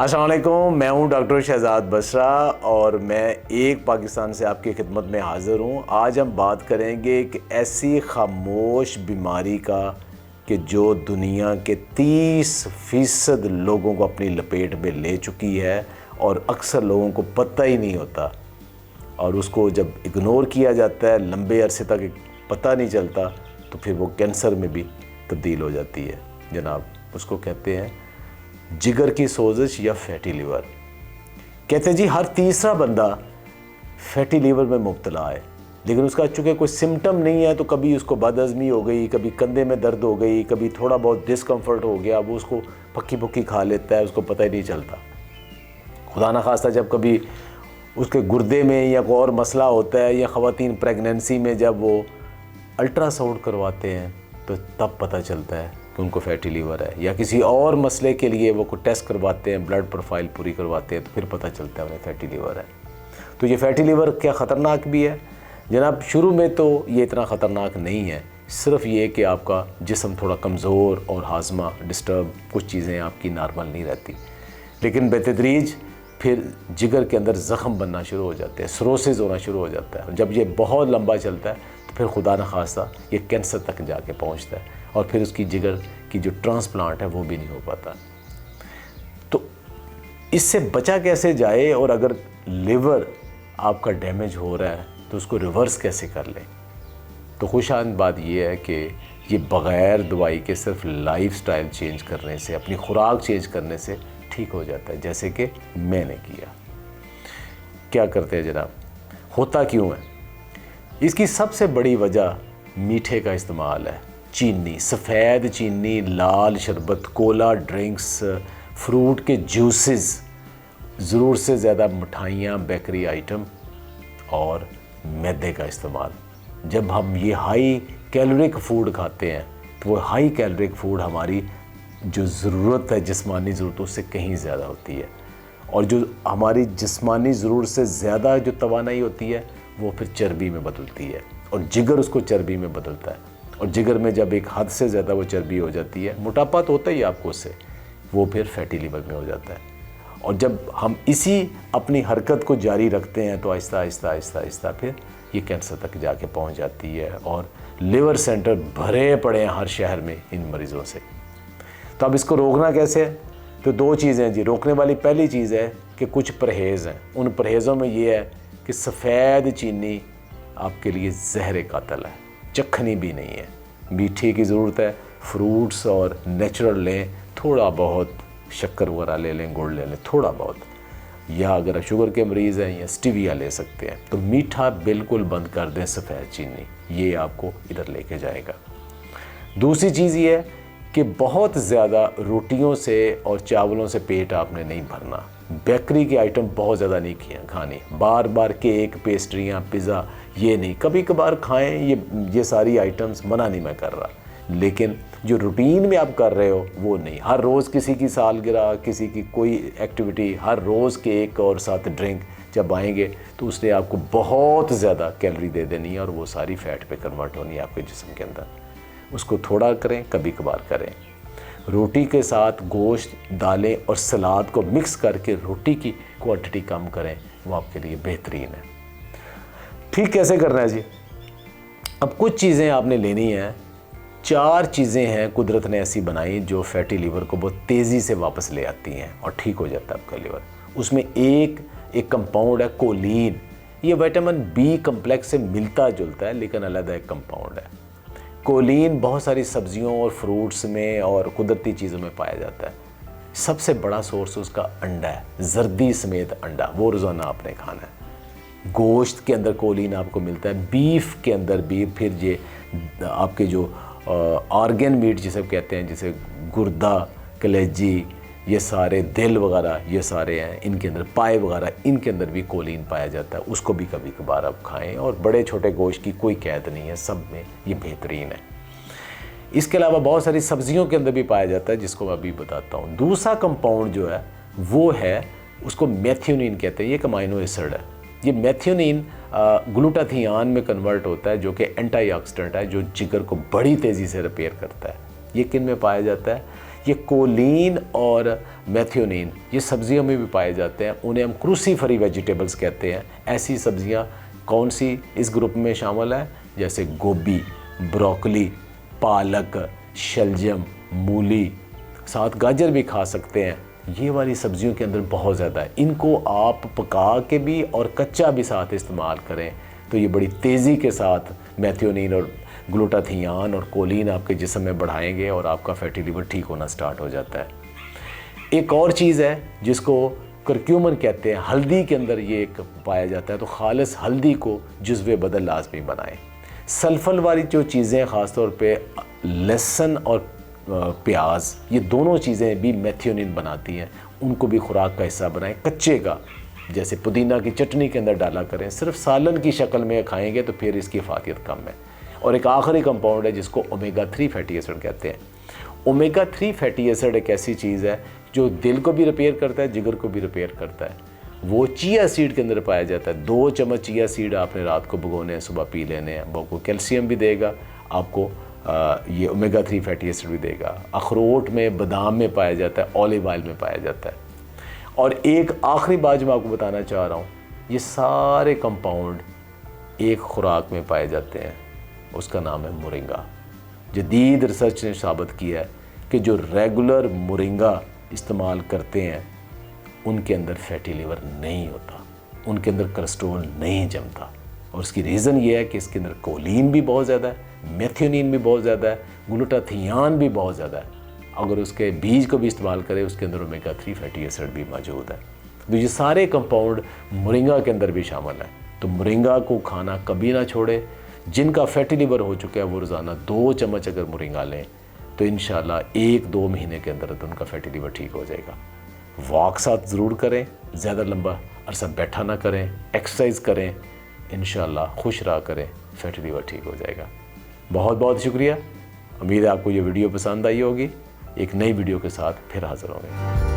अस्सलाम वालेकुम, मैं हूं डॉक्टर शहजाद बसरा और मैं एक पाकिस्तान से आपकी खिदमत में हाज़िर हूं। आज हम बात करेंगे एक ऐसी खामोश बीमारी का कि जो दुनिया के 30% लोगों को अपनी लपेट में ले चुकी है और अक्सर लोगों को पता ही नहीं होता, और उसको जब इग्नोर किया जाता है लंबे अरसे तक पता नहीं चलता तो फिर वो कैंसर में भी तब्दील हो जाती है। जनाब, उसको कहते हैं जिगर की सोजिश या फैटी लीवर। कहते हैं जी हर तीसरा बंदा फैटी लीवर में मुब्तला है, लेकिन उसका चूँकि कोई सिम्टम नहीं है तो कभी उसको बदहज़मी हो गई, कभी कंधे में दर्द हो गई, कभी थोड़ा बहुत डिस्कम्फर्ट हो गया, वो उसको पक्की पुक्की खा लेता है, उसको पता ही नहीं चलता। खुदा न खास्ता जब कभी उसके गुर्दे में या कोई और मसला होता है, या ख़वातीन प्रेगनेंसी में जब वो अल्ट्रासाउंड करवाते हैं तो तब पता चलता है कि उनको फैटी लीवर है, या किसी और मसले के लिए वो कोई टेस्ट करवाते हैं, ब्लड प्रोफाइल पूरी करवाते हैं तो फिर पता चलता है उन्हें फैटी लीवर है। तो ये फैटी लीवर क्या ख़तरनाक भी है जनाब? शुरू में तो ये इतना ख़तरनाक नहीं है, सिर्फ ये कि आपका जिस्म थोड़ा कमज़ोर और हाजमा डिस्टर्ब, कुछ चीज़ें आपकी नॉर्मल नहीं रहती, लेकिन बेतदरीज फिर जिगर के अंदर ज़ख़म बनना शुरू हो जाते हैं, सिरोसिस होना शुरू हो जाता है। जब ये बहुत लंबा चलता है तो फिर खुदा न खास्ता ये कैंसर तक जाके पहुंचता है, और फिर उसकी जिगर की जो ट्रांसप्लांट है वो भी नहीं हो पाता। तो इससे बचा कैसे जाए, और अगर लिवर आपका डैमेज हो रहा है तो उसको रिवर्स कैसे कर लें? तो खुशान बात ये है कि ये बग़ैर दवाई के सिर्फ लाइफस्टाइल चेंज करने से, अपनी खुराक चेंज करने से ठीक हो जाता है, जैसे कि मैंने किया। क्या करते हैं जनाब? होता क्यों है? इसकी सबसे बड़ी वजह मीठे का इस्तेमाल है। चीनी, सफ़ेद चीनी, लाल शरबत, कोला ड्रिंक्स, फ्रूट के जूसेस, ज़रूर से ज़्यादा मिठाइयाँ, बेकरी आइटम और मैदे का इस्तेमाल। जब हम ये हाई कैलोरिक फूड खाते हैं तो वो हाई कैलोरिक फूड हमारी जो ज़रूरत है जिस्मानी ज़रूरतों से कहीं ज़्यादा होती है, और जो हमारी जिस्मानी ज़रूरत से ज़्यादा जो तवानाई होती है वो फिर चर्बी में बदलती है, और जिगर उसको चर्बी में बदलता है, और जिगर में जब एक हद से ज़्यादा वो चर्बी हो जाती है, मोटापा तो होता ही आपको उससे, वो फिर फैटी लीवर में हो जाता है। और जब हम इसी अपनी हरकत को जारी रखते हैं तो आहिस्ता आहिस्ता आहिस्ता आहिस्ता फिर ये कैंसर तक जाके पहुंच जाती है, और लिवर सेंटर भरे पड़े हैं हर शहर में इन मरीज़ों से। तो अब इसको रोकना कैसे है? तो दो चीज़ें हैं जी। रोकने वाली पहली चीज़ है कि कुछ परहेज़ हैं। उन परहेज़ों में ये है कि सफ़ेद चीनी आपके लिए ज़हर कातिल है, चखनी भी नहीं है। मीठे की ज़रूरत है, फ्रूट्स और नेचुरल लें, थोड़ा बहुत शक्कर वगैरह ले लें, गुड़ ले लें थोड़ा बहुत, या अगर शुगर के मरीज़ हैं या स्टीविया ले सकते हैं। तो मीठा बिल्कुल बंद कर दें, सफ़ेद चीनी, ये आपको इधर लेके जाएगा। दूसरी चीज़ ये है कि बहुत ज़्यादा रोटियों से और चावलों से पेट आपने नहीं भरना। बेकरी के आइटम बहुत ज़्यादा नहीं खाने, बार बार केक, पेस्ट्रियाँ, पिज़्ज़ा ये नहीं, कभी कभार खाएं। ये सारी आइटम्स मना नहीं मैं कर रहा, लेकिन जो रूटीन में आप कर रहे हो वो नहीं। हर रोज़ किसी की सालगिरह, किसी की कोई एक्टिविटी, हर रोज़ केक और साथ ड्रिंक जब आएंगे तो उसने आपको बहुत ज़्यादा कैलोरी दे देनी है, और वो सारी फ़ैट पे कन्वर्ट होनी है आपके जिस्म के अंदर। उसको थोड़ा करें, कभी कभार करें। रोटी के साथ गोश्त, दालें और सलाद को मिक्स करके रोटी की क्वांटिटी कम करें, वो आपके लिए बेहतरीन है। ठीक कैसे करना है जी? अब कुछ चीज़ें आपने लेनी हैं। 4 चीज़ें हैं कुदरत ने ऐसी बनाई जो फैटी लीवर को बहुत तेज़ी से वापस ले आती हैं और ठीक हो जाता है आपका लीवर। उसमें एक कंपाउंड है कोलीन। ये विटामिन बी कम्प्लेक्स से मिलता जुलता है, लेकिन अलग एक कंपाउंड है। कोलीन बहुत सारी सब्जियों और फ्रूट्स में और कुदरती चीज़ों में पाया जाता है। सबसे बड़ा सोर्स उसका अंडा है, जर्दी समेत अंडा, वो रोज़ाना आपने खाना है। गोश्त के अंदर कोलीन आपको मिलता है, बीफ के अंदर भी, फिर ये आपके जो ऑर्गन मीट जिसे कहते हैं, जैसे गुर्दा, कलेजी, ये सारे दिल वगैरह ये सारे हैं, इनके अंदर पाए वगैरह, इनके अंदर भी कोलीन पाया जाता है। उसको भी कभी कभार आप खाएं, और बड़े छोटे गोश्त की कोई कैद नहीं है, सब में ये बेहतरीन है। इसके अलावा बहुत सारी सब्जियों के अंदर भी पाया जाता है, जिसको मैं अभी बताता हूँ। दूसरा कंपाउंड जो है वो है, उसको मेथियोनिन कहते हैं। ये एक अमाइनो एसिड है। ये मेथियोनिन ग्लूटाथियान में कन्वर्ट होता है, जो कि एंटीऑक्सीडेंट है, जो जिगर को बड़ी तेज़ी से रिपेयर करता है। ये किन में पाया जाता है? ये कोलिन और मेथियोनिन ये सब्जियों में भी पाए जाते हैं, उन्हें हम क्रूसीफरी वेजिटेबल्स कहते हैं। ऐसी सब्जियां कौन सी इस ग्रुप में शामिल है? जैसे गोभी, ब्रोकली, पालक, शलजम, मूली, साथ गाजर भी खा सकते हैं। ये वाली सब्जियों के अंदर बहुत ज़्यादा है। इनको आप पका के भी और कच्चा भी साथ इस्तेमाल करें तो ये बड़ी तेज़ी के साथ मेथियोनिन और ग्लूटाथियान और कोलिन आपके जिस्म में बढ़ाएंगे और आपका फैटी लिवर ठीक होना स्टार्ट हो जाता है। एक और चीज़ है जिसको करक्यूमन कहते हैं, हल्दी के अंदर ये एक पाया जाता है, तो खालिस हल्दी को जुज़्वे बदल लाजमी बनाएं। सल्फर वाली जो चीज़ें ख़ास तौर पे लहसुन और प्याज, ये दोनों चीज़ें भी मेथियोनिन बनाती हैं, उनको भी खुराक का हिस्सा बनाएं। कच्चे का जैसे पुदीना की चटनी के अंदर डाला करें, सिर्फ सालन की शक्ल में खाएंगे तो फिर इसकी फ़ायदा कम है। और एक आखिरी कंपाउंड है जिसको ओमेगा 3 फैटी एसिड कहते हैं। ओमेगा 3 फैटी एसिड एक ऐसी चीज़ है जो दिल को भी रिपेयर करता है, जिगर को भी रिपेयर करता है। वो चिया सीड के अंदर पाया जाता है। 2 चम्मच चिया सीड आपने रात को भिगोने हैं, सुबह पी लेने हैं। वो आपको कैल्शियम भी देगा, आपको ये ओमेगा 3 फैटी एसिड भी देगा। अखरोट में, बादाम में पाया जाता है, ऑलिव ऑयल में पाया जाता है। और एक आखिरी बात जो मैं आपको बताना चाह रहा हूँ, ये सारे कंपाउंड एक खुराक में पाए जाते हैं, उसका नाम है मोरिंगा। जदीद रिसर्च ने साबित किया है कि जो रेगुलर मोरिंगा इस्तेमाल करते हैं उनके अंदर फैटी लिवर नहीं होता, उनके अंदर कोलेस्ट्रॉल नहीं जमता। और उसकी रीज़न ये है कि इसके अंदर कोलिन भी बहुत ज़्यादा है, मेथियोनिन भी बहुत ज़्यादा है, ग्लूटाथियान भी बहुत ज़्यादा है। अगर उसके बीज को भी इस्तेमाल करें उसके अंदर ओमेगा 3 फैटी एसिड भी मौजूद है। तो ये सारे कंपाउंड मोरिंगा के अंदर भी शामिल है। तो मोरिंगा को खाना कभी ना छोड़े। जिनका फैटी लिवर हो चुका है वो रोज़ाना 2 चम्मच अगर मोरिंगा लें तो इंशाल्लाह 1-2 महीने के अंदर तो उनका फैटी लिवर ठीक हो जाएगा। वॉक साथ ज़रूर करें, ज़्यादा लंबा अरसा बैठा ना करें, एक्सरसाइज करें, इंशाल्लाह खुश रहा करें, फैटी लिवर ठीक हो जाएगा। बहुत बहुत शुक्रिया। उम्मीद है आपको ये वीडियो पसंद आई होगी। एक नई वीडियो के साथ फिर हाज़िर होंगे।